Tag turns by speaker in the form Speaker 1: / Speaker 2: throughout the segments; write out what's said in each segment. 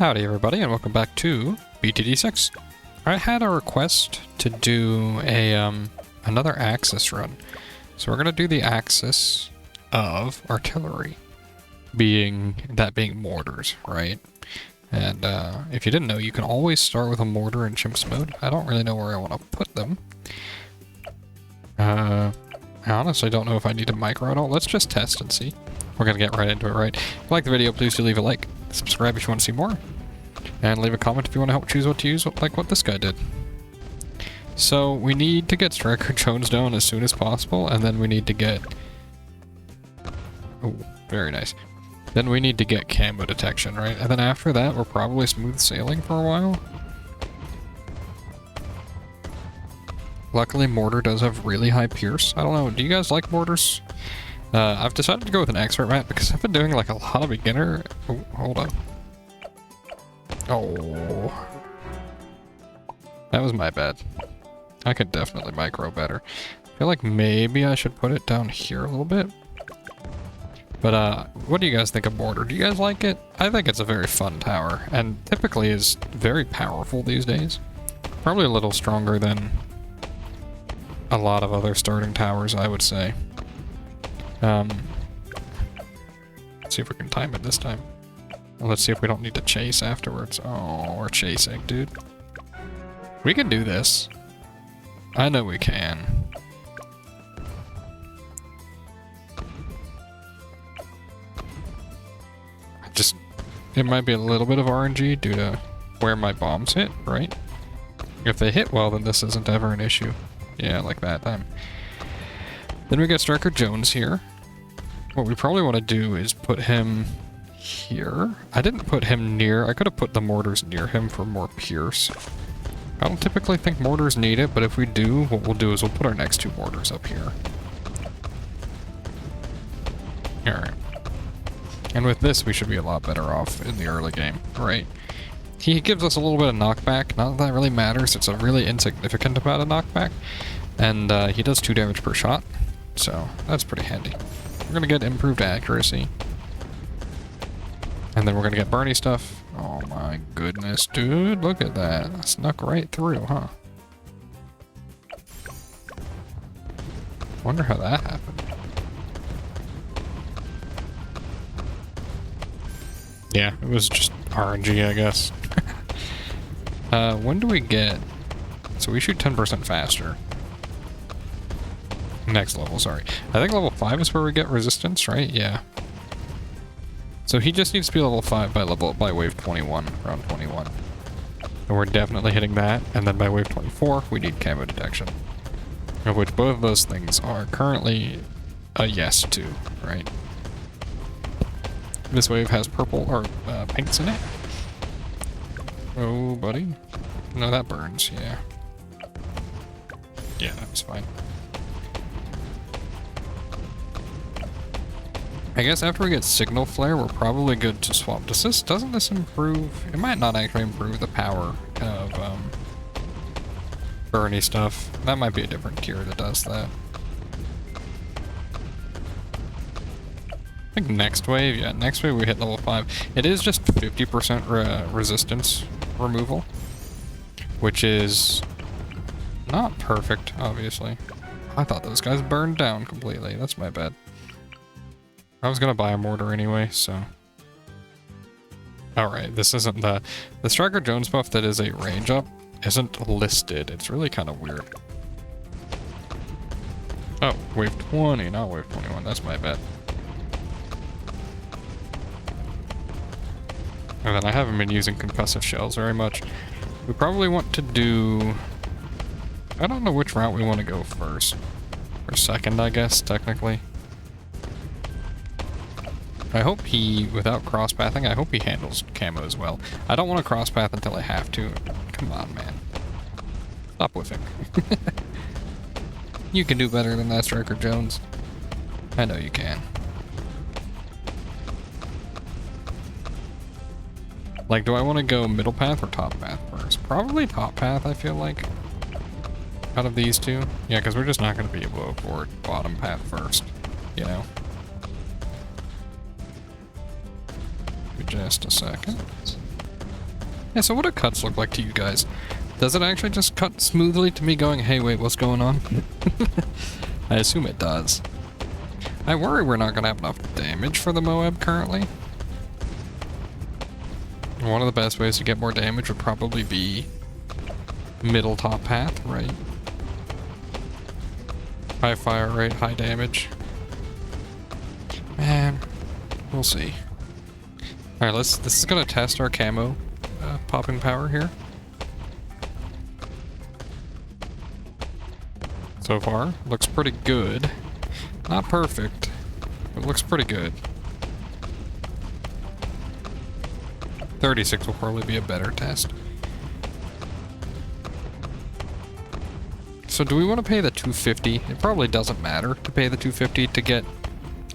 Speaker 1: Howdy everybody and welcome back to BTD6. I had a request to do a another axis run. So we're gonna do the axis of artillery, being mortars, right? And if you didn't know, you can always start with a mortar in Chimps mode. I don't really know where I want to put them. I honestly don't know if I need to micro at all. Let's just test and see. We're gonna get right into it, right? If you like the video, please do leave a like. Subscribe if you want to see more. And leave a comment if you want to help choose what to use, like what this guy did. So we need to get Striker Jones down as soon as possible, and then we need to get... Oh, very nice. Then we need to get camo detection, right? And then after that, we're probably smooth sailing for a while. Luckily, mortar does have really high pierce. I don't know, do you guys like mortars? I've decided to go with an expert map because I've been doing like a lot of beginner... Oh, hold on. Oh. That was my bad. I could definitely micro better. I feel like maybe I should put it down here a little bit. But what do you guys think of mortar? Do you guys like it? I think it's a very fun tower, and typically is very powerful these days. Probably a little stronger than a lot of other starting towers, I would say. Let's see if we can time it this time. Well, let's see if we don't need to chase afterwards. Oh, we're chasing, dude. We can do this. I know we can. It might be a little bit of RNG due to where my bombs hit, right? If they hit well, then this isn't ever an issue. Yeah, like that time. Then we got Striker Jones here. What we probably want to do is put him here. I didn't put him near. I could have put the mortars near him for more pierce. I don't typically think mortars need it, but if we do, what we'll do is we'll put our next two mortars up here. Alright. And with this, we should be a lot better off in the early game, right? He gives us a little bit of knockback. Not that that really matters. It's a really insignificant amount of knockback. And he does 2 damage per shot. So that's pretty handy. We're going to get improved accuracy. And then we're going to get Bernie stuff. Oh my goodness, dude. Look at that. Snuck right through, huh? Wonder how that happened. Yeah, it was just RNG, I guess. When do we get... So we shoot 10% faster. Next level, sorry. I think level 5 is where we get resistance, right? Yeah. So he just needs to be level 5 by wave 21, round 21. And we're definitely hitting that, and then by wave 24, we need camo detection. Of which both of those things are currently a yes to, right? This wave has purple, or pinks in it. Oh, buddy. No, that burns, yeah. Yeah, that was fine. I guess after we get Signal Flare, we're probably good to swap. Doesn't this improve? It might not actually improve the power of Bernie stuff. That might be a different tier that does that. I think next wave, yeah, next wave we hit level 5. It is just 50% resistance removal, which is not perfect, obviously. I thought those guys burned down completely. That's my bad. I was gonna buy a mortar anyway, so... Alright, this isn't the Striker Jones buff that is a range up isn't listed. It's really kind of weird. Oh, wave 20, not wave 21. That's my bad. And then I haven't been using concussive shells very much. We probably want to do... I don't know which route we want to go first. Or second, I guess, technically. I hope he, without cross-pathing, I hope he handles camo as well. I don't want to cross-path until I have to. Come on, man. Stop whiffing. You can do better than that, Striker Jones. I know you can. Like, do I want to go middle path or top path first? Probably top path, I feel like. Out of these two. Yeah, because we're just not going to be able to afford bottom path first. You know? Just a second. Yeah, so what do cuts look like to you guys? Does it actually just cut smoothly to me going, hey, wait, what's going on? I assume it does. I worry we're not going to have enough damage for the Moab currently. One of the best ways to get more damage would probably be middle top path, right? High fire rate, high damage. Man, we'll see. Alright, this is gonna test our camo popping power here. So far, looks pretty good. Not perfect, but looks pretty good. 36 will probably be a better test. So do we want to pay the 250? It probably doesn't matter to pay the 250 to get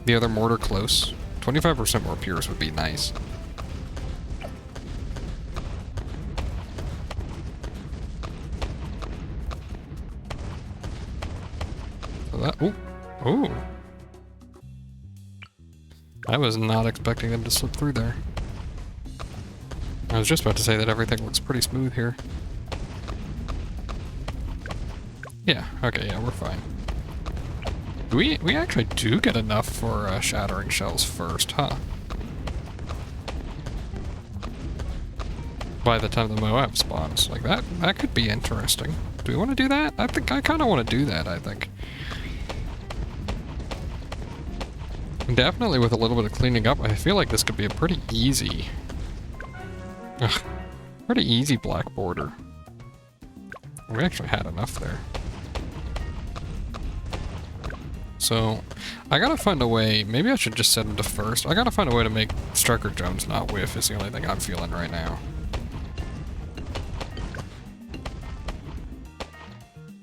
Speaker 1: the other mortar close. 25% more pierce would be nice. So that, ooh. I was not expecting them to slip through there. I was just about to say that everything looks pretty smooth here. Yeah, okay, yeah, we're fine. We actually do get enough for shattering shells first, huh? By the time the Moab spawns. Like, that could be interesting. Do we want to do that? I think I kind of want to do that, I think. Definitely with a little bit of cleaning up, I feel like this could be a pretty easy... pretty easy black border. We actually had enough there. So, I gotta find a way, maybe I should just set him to first. I gotta find a way to make Striker Jones not whiff is the only thing I'm feeling right now.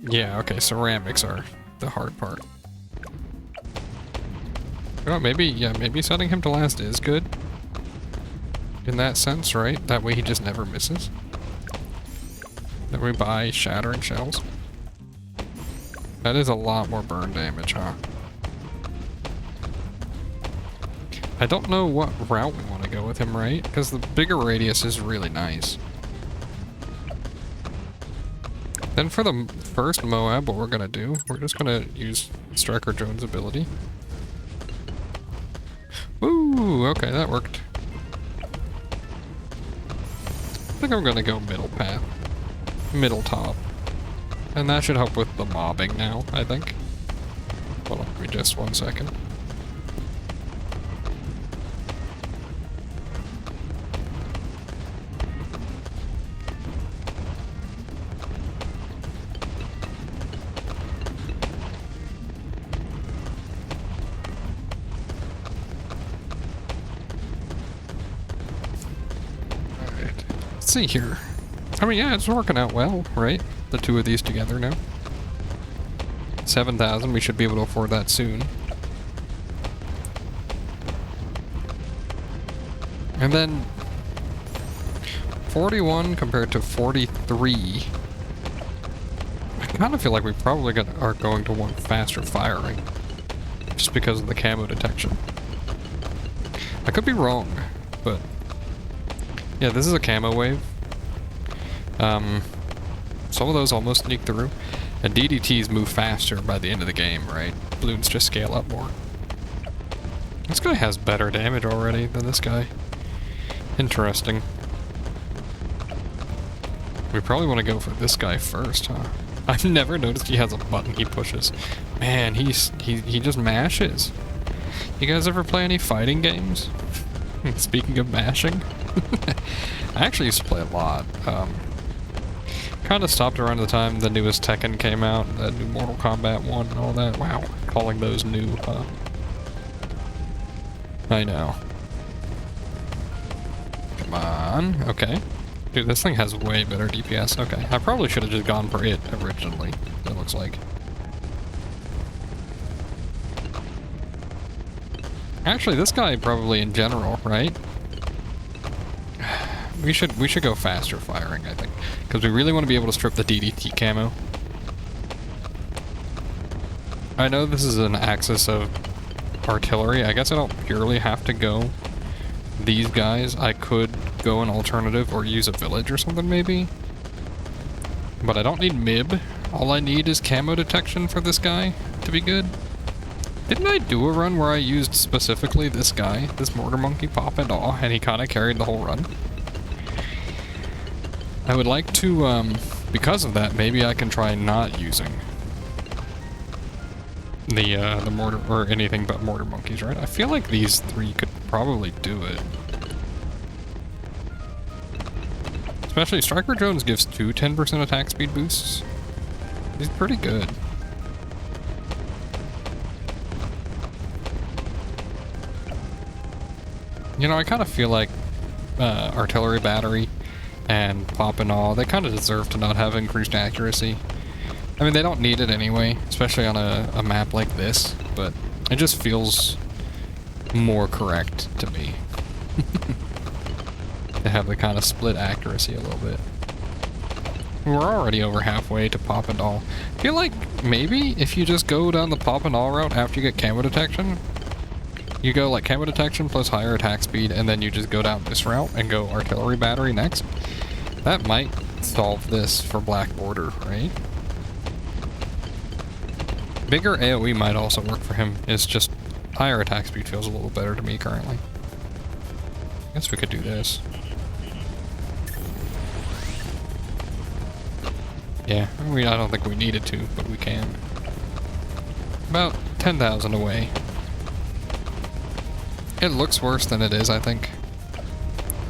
Speaker 1: Yeah, okay, ceramics are the hard part. You know, maybe setting him to last is good. In that sense, right? That way he just never misses. Then we buy shattering shells. That is a lot more burn damage, huh? I don't know what route we want to go with him, right? Because the bigger radius is really nice. Then for the first Moab, what we're gonna do, we're just gonna use Striker Jones' ability. Ooh, okay, that worked. I think I'm gonna go middle path. Middle top. And that should help with the mobbing now, I think. Hold on, give me just 1 second. Alright, let's see here. I mean, yeah, it's working out well, right? The two of these together now. 7,000, we should be able to afford that soon. And then 41 compared to 43. I kind of feel like we probably are going to want faster firing. Just because of the camo detection. I could be wrong, but yeah, this is a camo wave. Some of those almost sneak through. And DDTs move faster by the end of the game, right? Balloons just scale up more. This guy has better damage already than this guy. Interesting. We probably want to go for this guy first, huh? I've never noticed he has a button he pushes. Man, he just mashes. You guys ever play any fighting games? Speaking of mashing. I actually used to play a lot. Kind of stopped around the time the newest Tekken came out, the new Mortal Kombat 1 and all that. Wow, calling those new, huh? I know. Come on, okay. Dude, this thing has way better DPS. Okay, I probably should have just gone for it originally, it looks like. Actually, this guy probably in general, right? We should go faster firing, I think. Because we really want to be able to strip the DDT camo. I know this is an axis of artillery. I guess I don't purely have to go these guys. I could go an alternative or use a village or something maybe. But I don't need MIB. All I need is camo detection for this guy to be good. Didn't I do a run where I used specifically this guy, this mortar monkey, pop and all, and he kind of carried the whole run? I would like to, because of that, maybe I can try not using the mortar, or anything but mortar monkeys, right? I feel like these three could probably do it. Especially Striker Jones gives 10% attack speed boosts. He's pretty good. You know, I kind of feel like artillery battery and pop and all, they kind of deserve to not have increased accuracy. I mean, they don't need it anyway, especially on a map like this, but it just feels more correct to me. To have the kind of split accuracy a little bit. We're already over halfway to pop and all. I feel like maybe if you just go down the pop and all route after you get camo detection, you go like camo detection plus higher attack speed, and then you just go down this route and go artillery battery next. That might solve this for Black Border, right? Bigger AoE might also work for him. It's just higher attack speed feels a little better to me currently. I guess we could do this. Yeah, I mean, I don't think we needed to, but we can. About 10,000 away. It looks worse than it is, I think.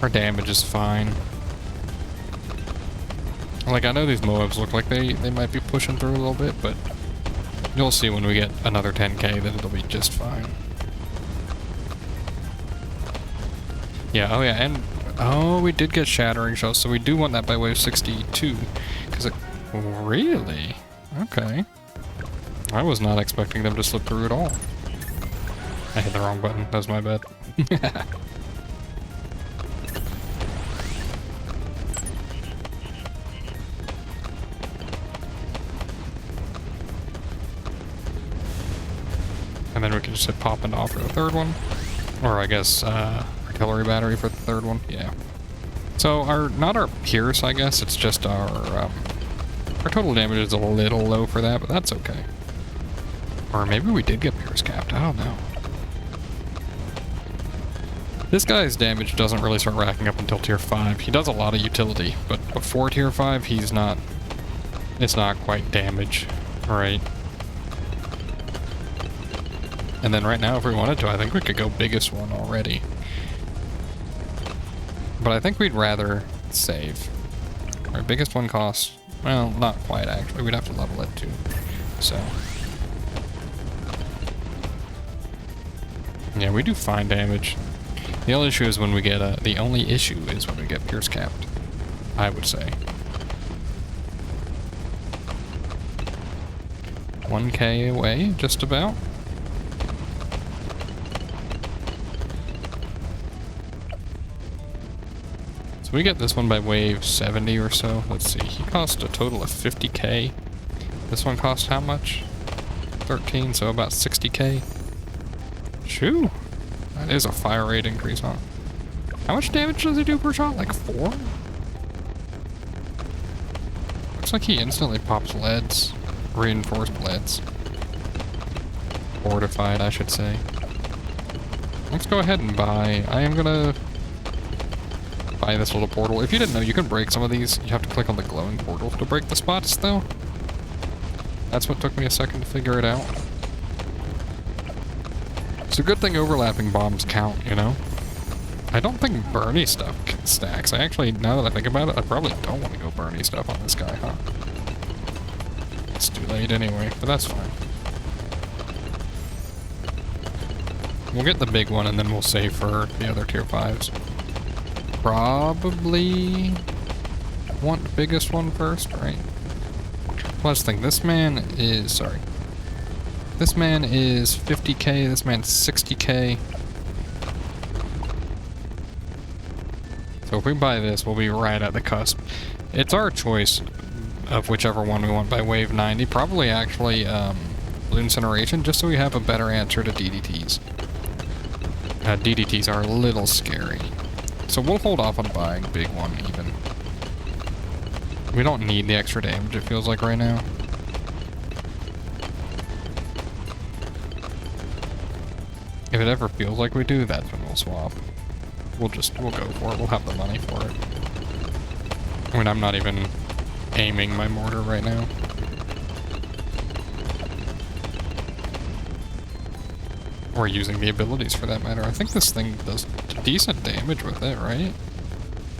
Speaker 1: Our damage is fine. Like, I know these Moabs look like they might be pushing through a little bit, but you'll see when we get another 10k that it'll be just fine. Yeah, oh yeah, and oh, we did get shattering shells, so we do want that by wave 62, because it... Really? Okay. I was not expecting them to slip through at all. I hit the wrong button. That was my bad. And then we can just hit pop and off for the third one. Or I guess artillery battery for the third one. Yeah. So not our Pierce, I guess. It's just our total damage is a little low for that, but that's okay. Or maybe we did get Pierce capped. I don't know. This guy's damage doesn't really start racking up until tier 5. He does a lot of utility, but before tier 5, he's not... It's not quite damage, right? And then right now, if we wanted to, I think we could go biggest one already. But I think we'd rather save. Our biggest one costs... Well, not quite, actually. We'd have to level it, too. So... Yeah, we do fine damage. The only issue is when we get the only issue is when we get Pierce capped, I would say. 1k away, just about. So we get this one by wave 70 or so. Let's see, he cost a total of 50k. This one cost how much? 13, so about 60k. Shoo! That is a fire rate increase, huh? How much damage does he do per shot? Like 4? Looks like he instantly pops leads. Reinforced leads. Fortified, I should say. Let's go ahead and buy... I am gonna... buy this little portal. If you didn't know, you can break some of these. You have to click on the glowing portal to break the spots, though. That's what took me a second to figure it out. It's a good thing overlapping bombs count, you know? I don't think Bernie stuff stacks. I actually, now that I think about it, I probably don't want to go Bernie stuff on this guy, huh? It's too late anyway, but that's fine. We'll get the big one and then we'll save for the other tier 5s. Probably want the biggest one first, right? Let's think, this man is, sorry. This man is 50k, this man's 60k. So if we buy this, we'll be right at the cusp. It's our choice of whichever one we want by wave 90. Probably actually Blue Incineration, just so we have a better answer to DDTs. DDTs are a little scary. So we'll hold off on buying big one even. We don't need the extra damage, it feels like right now. If it ever feels like we do, that's when we'll swap. We'll go for it. We'll have the money for it. I mean, I'm not even aiming my mortar right now. Or using the abilities for that matter. I think this thing does decent damage with it, right?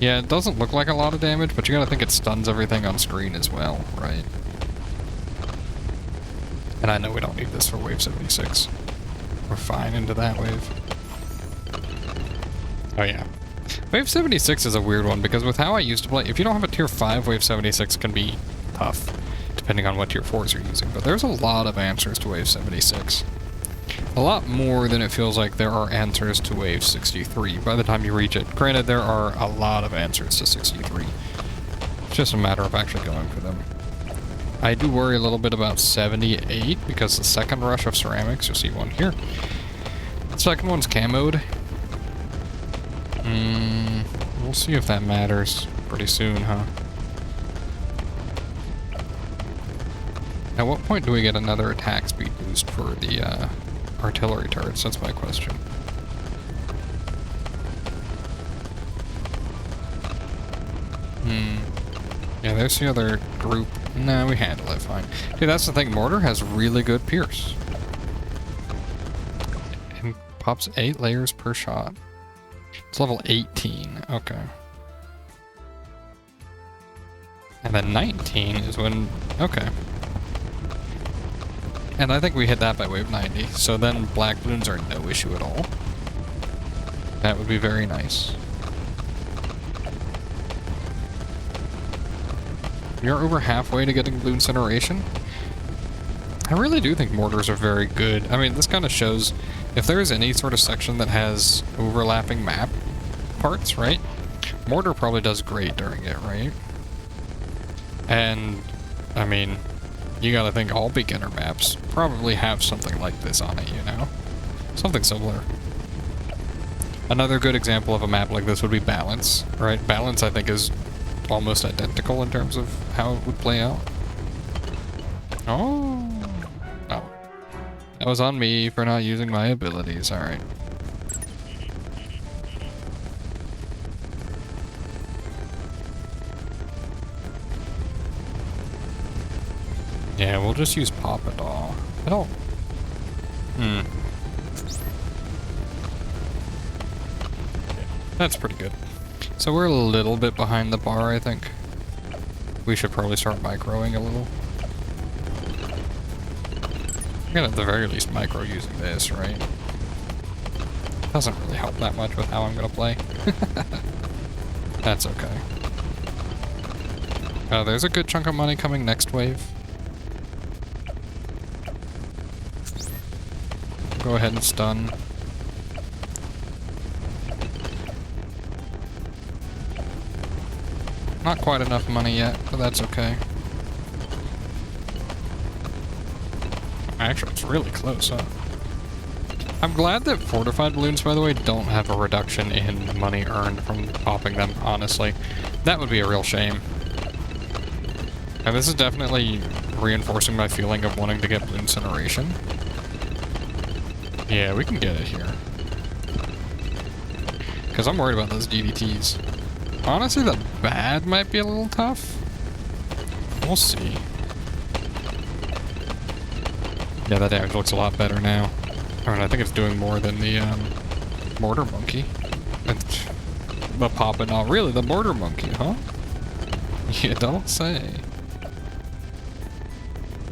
Speaker 1: Yeah, it doesn't look like a lot of damage, but you gotta think it stuns everything on screen as well, right? And I know we don't need this for wave 76. We're fine into that wave. Oh yeah. Wave 76 is a weird one, because with how I used to play, if you don't have a tier 5, wave 76 can be tough, depending on what tier 4s you're using. But there's a lot of answers to wave 76. A lot more than it feels like there are answers to wave 63 by the time you reach it. Granted, there are a lot of answers to 63. It's just a matter of actually going for them. I do worry a little bit about 78, because the second rush of ceramics, you'll see one here. The second one's camoed. We'll see if that matters pretty soon, huh? At what point do we get another attack speed boost for the artillery turrets? That's my question. Yeah, there's the other group. No, we handle it fine. Dude, that's the thing. Mortar has really good pierce. And pops 8 layers per shot. It's level 18. Okay. And then 19 is when... Okay. And I think we hit that by wave 90. So then black balloons are no issue at all. That would be very nice. We are over halfway to getting blue incineration. I really do think mortars are very good. I mean, this kind of shows if there is any sort of section that has overlapping map parts, right? Mortar probably does great during it, right? And, I mean, you gotta think all beginner maps probably have something like this on it, you know? Something similar. Another good example of a map like this would be Balance, right? Balance, I think, is almost identical in terms of how it would play out. Oh. Oh. That was on me for not using my abilities, alright. Yeah, we'll just use Pop It All. I don't... That's pretty good. So we're a little bit behind the bar, I think. We should probably start microing a little. I'm gonna at the very least micro using this, right? Doesn't really help that much with how I'm gonna play. That's okay. There's a good chunk of money coming next wave. Go ahead and stun. Not quite enough money yet, but that's okay. Actually, it's really close, huh? I'm glad that fortified balloons, by the way, don't have a reduction in money earned from popping them, honestly. That would be a real shame. And this is definitely reinforcing my feeling of wanting to get blue incineration. Yeah, we can get it here. Because I'm worried about those DDTs. Honestly, the bad might be a little tough. We'll see. Yeah, that damage looks a lot better now. I mean, I think it's doing more than the mortar monkey. The Pop It All. Really, the mortar monkey, huh? You don't say.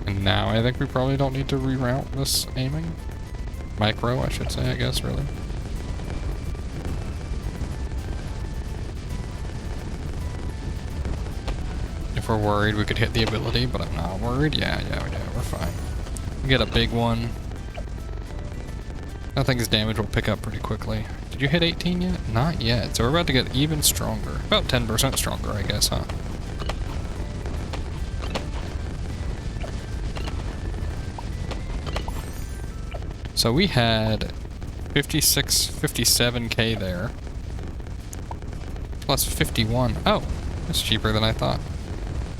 Speaker 1: And now I think we probably don't need to reroute this aiming. Micro, I should say, I guess, really. If we're worried, we could hit the ability, but I'm not worried. Yeah, we're fine. We get a big one. I think his damage will pick up pretty quickly. Did you hit 18 yet? Not yet. So we're about to get even stronger. About 10% stronger, I guess, huh? So we had 56, 57k there. plus 51. Oh, that's cheaper than I thought.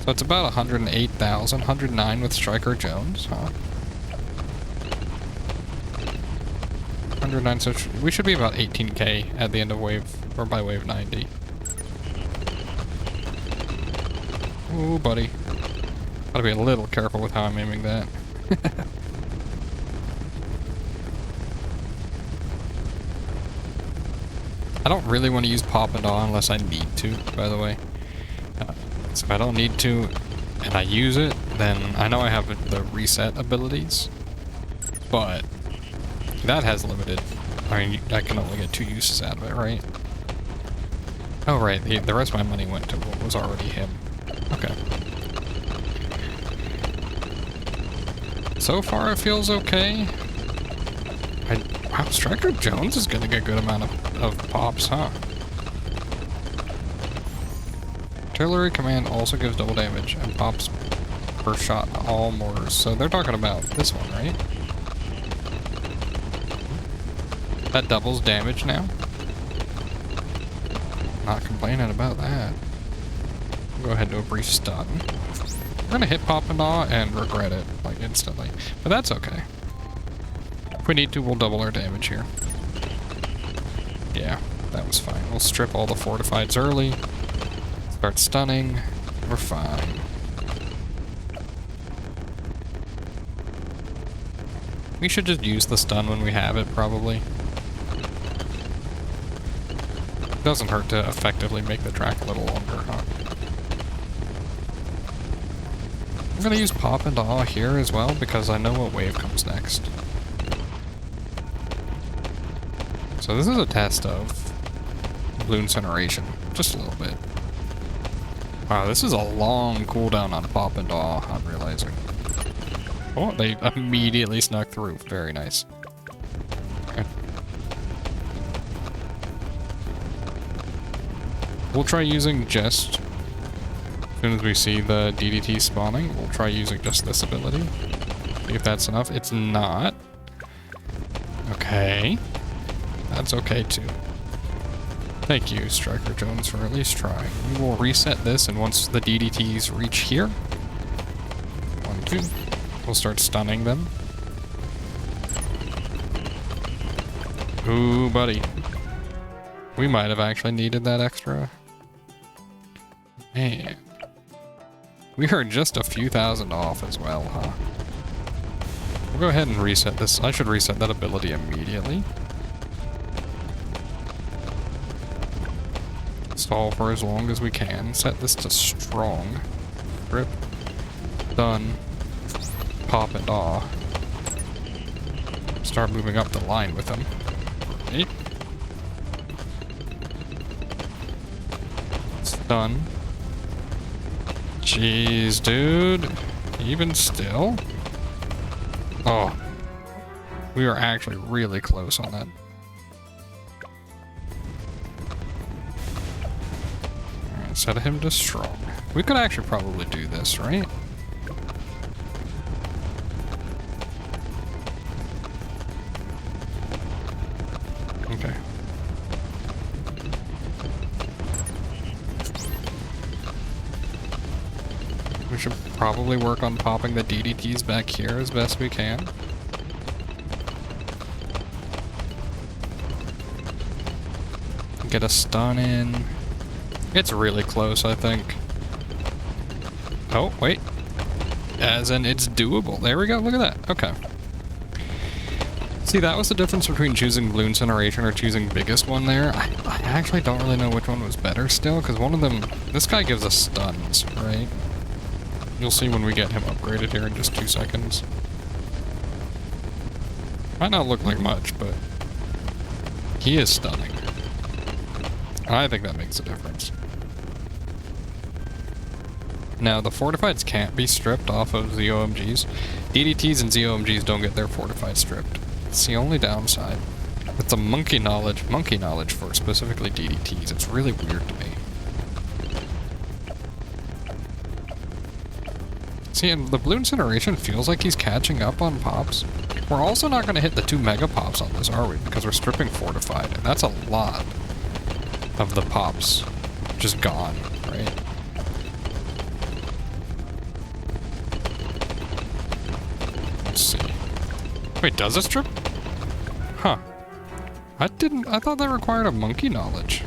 Speaker 1: So it's about 108,000, 109 with Striker Jones, huh? 109, so we should be about 18k at the end of wave, or by wave 90. Ooh, buddy. Gotta be a little careful with how I'm aiming that. I don't really want to use Pop and Awe unless I need to, by the way. So if I don't need to, and I use it, then I know I have the reset abilities, but that has limited. I mean, I can only get 2 uses out of it, right? Oh, right, the rest of my money went to what was already him. Okay. So far, it feels okay. Wow, Striker Jones is gonna get a good amount of pops, huh? Artillery command also gives double damage and pops per shot to all mortars. So they're talking about this one, right? That doubles damage now. Not complaining about that. We'll go ahead and do a brief stun. We're gonna hit Pop and Awe and regret it, like, instantly. But that's okay. If we need to, we'll double our damage here. Yeah, that was fine. We'll strip all the fortifieds early. Start stunning. We're fine. We should just use the stun when we have it, probably. It doesn't hurt to effectively make the track a little longer, huh? I'm gonna use Pop and Awe here as well, because I know what wave comes next. So this is a test of Blue Incineration, just a little bit. Wow, this is a long cooldown on Pop and Awe, I'm realizing. Oh, they immediately snuck through. Very nice. Okay. We'll try using just... As soon as we see the DDT spawning, we'll try using just this ability. See if that's enough. It's not. Okay. That's okay too. Thank you, Striker Jones, for at least trying. We will reset this, and once the DDTs reach here... 1, 2... We'll start stunning them. Ooh, buddy. We might have actually needed that extra. Man. We are just a few thousand off as well, huh? We'll go ahead and reset this. I should reset that ability immediately. Stall for as long as we can. Set this to strong. Rip. Done. Pop and Awe. Start moving up the line with them. Okay. Stun. Jeez, dude. Even still? Oh. We are actually really close on that. Alright, set him to strong. We could actually probably do this, right? Okay. We should probably work on popping the DDTs back here as best we can. Get a stun in. It's really close, I think. Oh, wait. As in, it's doable. There we go, look at that. Okay. See, that was the difference between choosing Blue Incineration or choosing biggest one there. I actually don't really know which one was better still, because one of them... This guy gives us stuns, right? You'll see when we get him upgraded here in just 2 seconds. Might not look like much, but... He is stunning. I think that makes a difference. Now, the fortifieds can't be stripped off of ZOMGs. DDTs and ZOMGs don't get their fortified stripped. It's the only downside. It's a monkey knowledge for specifically DDTs. It's really weird to me. See, and the Blue Incineration feels like he's catching up on pops. We're also not going to hit the 2 mega pops on this, are we? Because we're stripping fortified, and that's a lot of the pops just gone, right? Let's see. Wait, does it strip? Huh. I thought that required a monkey knowledge.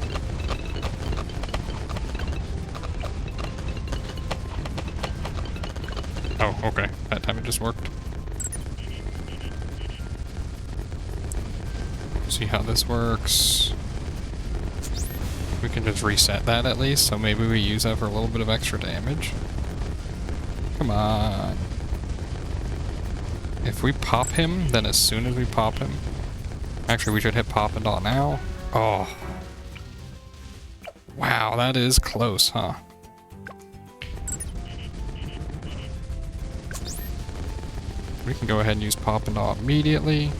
Speaker 1: Oh, okay. That time it just worked. See how this works. We can just reset that at least, so maybe we use that for a little bit of extra damage. Come on. If we pop him, then as soon as we pop him... Actually, we should hit pop and all now. Oh. Wow, that is close, huh? We can go ahead and use pop and all immediately.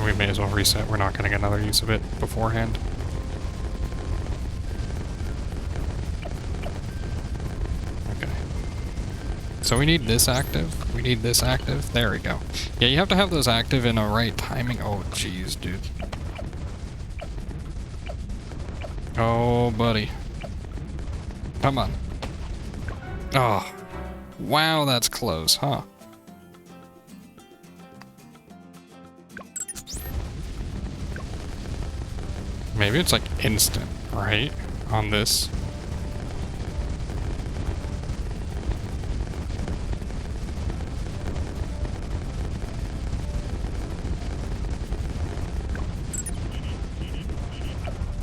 Speaker 1: We may as well reset. We're not getting another use of it beforehand. Okay. So we need this active. We need this active. There we go. Yeah, you have to have those active in a right timing. Oh, jeez, dude. Oh, buddy. Come on. Oh. Wow, that's close, huh? Maybe it's like instant, right? On this.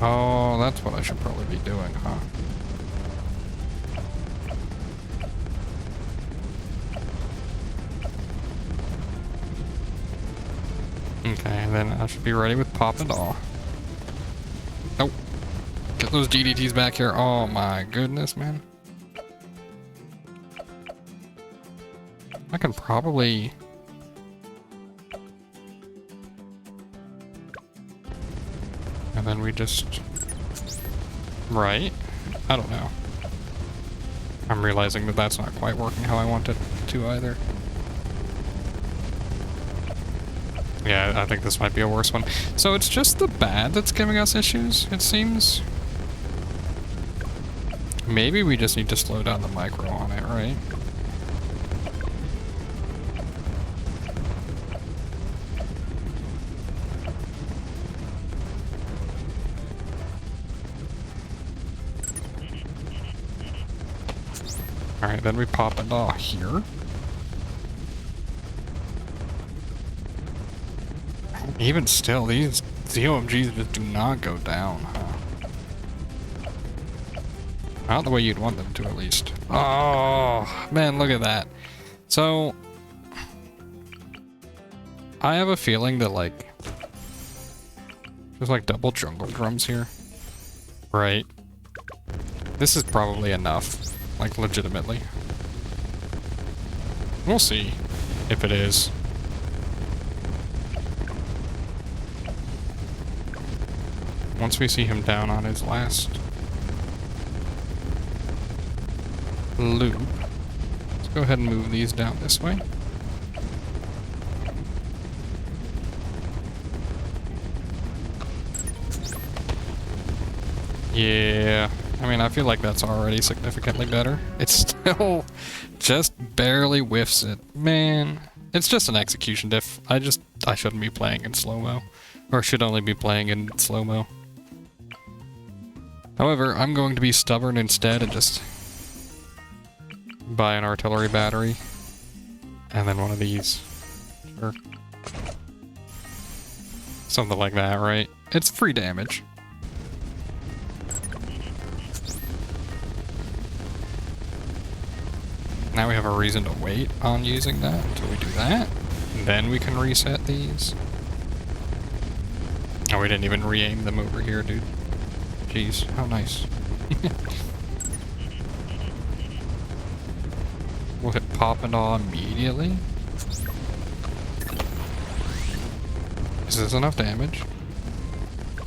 Speaker 1: Oh, that's what I should probably be doing, huh? Okay, and then I should be ready with pop and all. Nope. Get those DDTs back here. Oh my goodness, man. I can probably... And then we just... Right? I don't know. I'm realizing that that's not quite working how I want it to either. Yeah, I think this might be a worse one. So it's just the bad that's giving us issues, it seems. Maybe we just need to slow down the micro on it, right? Alright, then we pop it off here. Even still, these ZOMGs just do not go down, huh? Not the way you'd want them to, at least. Oh, man, look at that. So, I have a feeling that, like, there's, like, double jungle drums here. Right? This is probably enough. Like, legitimately. We'll see if it is. Once we see him down on his last loop, let's go ahead and move these down this way. Yeah, I mean, I feel like that's already significantly better. It's still just barely whiffs it. Man, it's just an execution diff. I shouldn't be playing in slow-mo. Or should only be playing in slow-mo. However, I'm going to be stubborn instead and just buy an artillery battery. And then one of these. Sure. Something like that, right? It's free damage. Now we have a reason to wait on using that until we do that. Then we can reset these. Oh, we didn't even re-aim them over here, dude. Jeez, how nice. We'll hit pop and all immediately. Is this enough damage?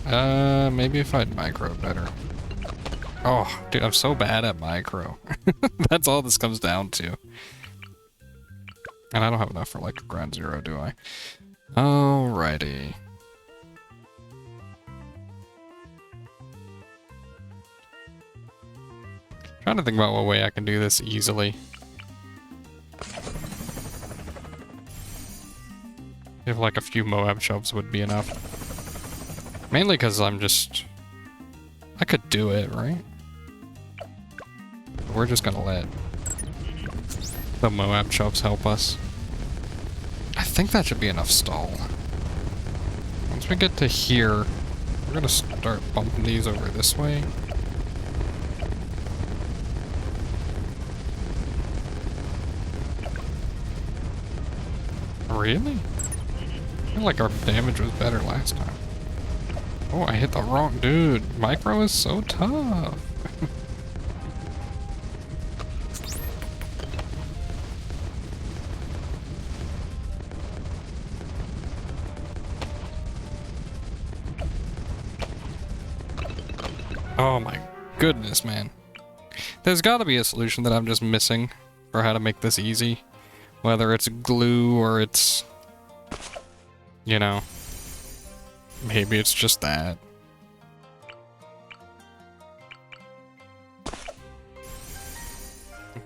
Speaker 1: Maybe if I'd micro better. Oh, dude, I'm so bad at micro. That's all this comes down to. And I don't have enough for, like, ground zero, do I? Alrighty. Trying to think about what way I can do this easily. If like a few Moab shoves would be enough. Mainly because I could do it, right? We're just gonna let the Moab shoves help us. I think that should be enough stall. Once we get to here, we're gonna start bumping these over this way. Really? I feel like our damage was better last time. Oh, I hit the wrong dude. Micro is so tough. Oh my goodness, man. There's got to be a solution that I'm just missing for how to make this easy. Whether it's glue or it's, you know, maybe it's just that.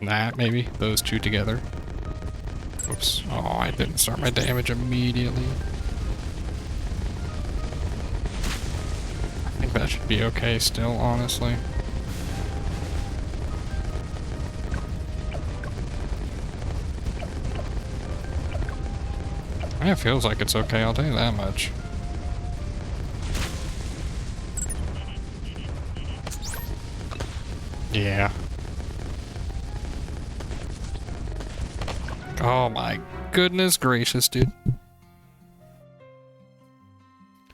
Speaker 1: That, maybe. Those two together. Oops. Oh, I didn't start my damage immediately. I think that should be okay still, honestly. It feels like it's okay, I'll tell you that much. Yeah. Oh my goodness gracious, dude.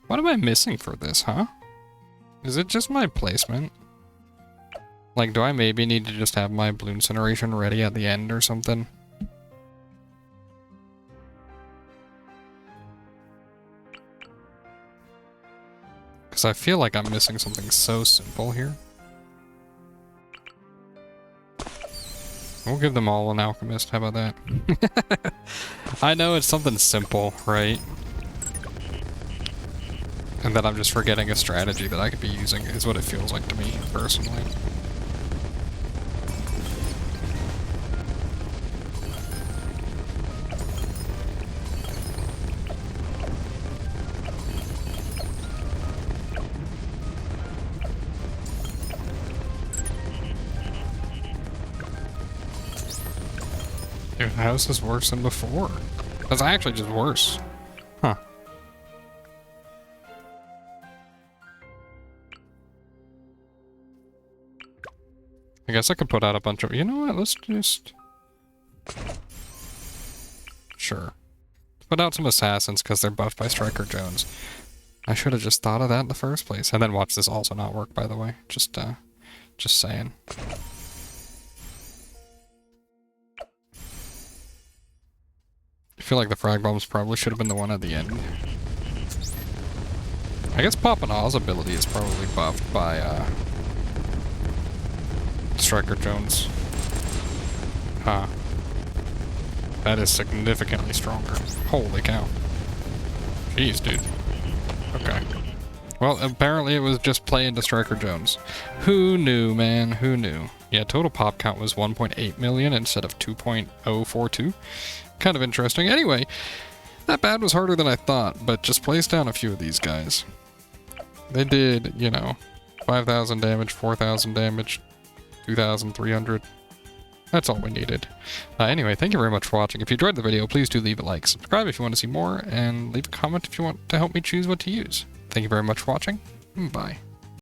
Speaker 1: What am I missing for this, huh? Is it just my placement? Like, do I maybe need to just have my blue incineration ready at the end or something? Because I feel like I'm missing something so simple here. We'll give them all an alchemist, how about that? I know it's something simple, right? And that I'm just forgetting a strategy that I could be using is what it feels like to me, personally. Dude, how is this worse than before? That's actually just worse. Huh. I guess I could put out a bunch of... You know what? Let's just... Sure. Put out some assassins because they're buffed by Striker Jones. I should have just thought of that in the first place. And then watch this also not work, by the way. Just saying. I feel like the frag bombs probably should have been the one at the end. I guess Papana's ability is probably buffed by Striker Jones. Huh. That is significantly stronger. Holy cow. Jeez, dude. Okay. Well, apparently it was just playing to Striker Jones. Who knew, man? Who knew? Yeah, total pop count was 1.8 million instead of 2.042. Kind of interesting. Anyway, that bad was harder than I thought, but just place down a few of these guys. They did, you know, 5,000 damage, 4,000 damage, 2,300. That's all we needed. Anyway, thank you very much for watching. If you enjoyed the video, please do leave a like, subscribe if you want to see more, and leave a comment if you want to help me choose what to use. Thank you very much for watching. Bye.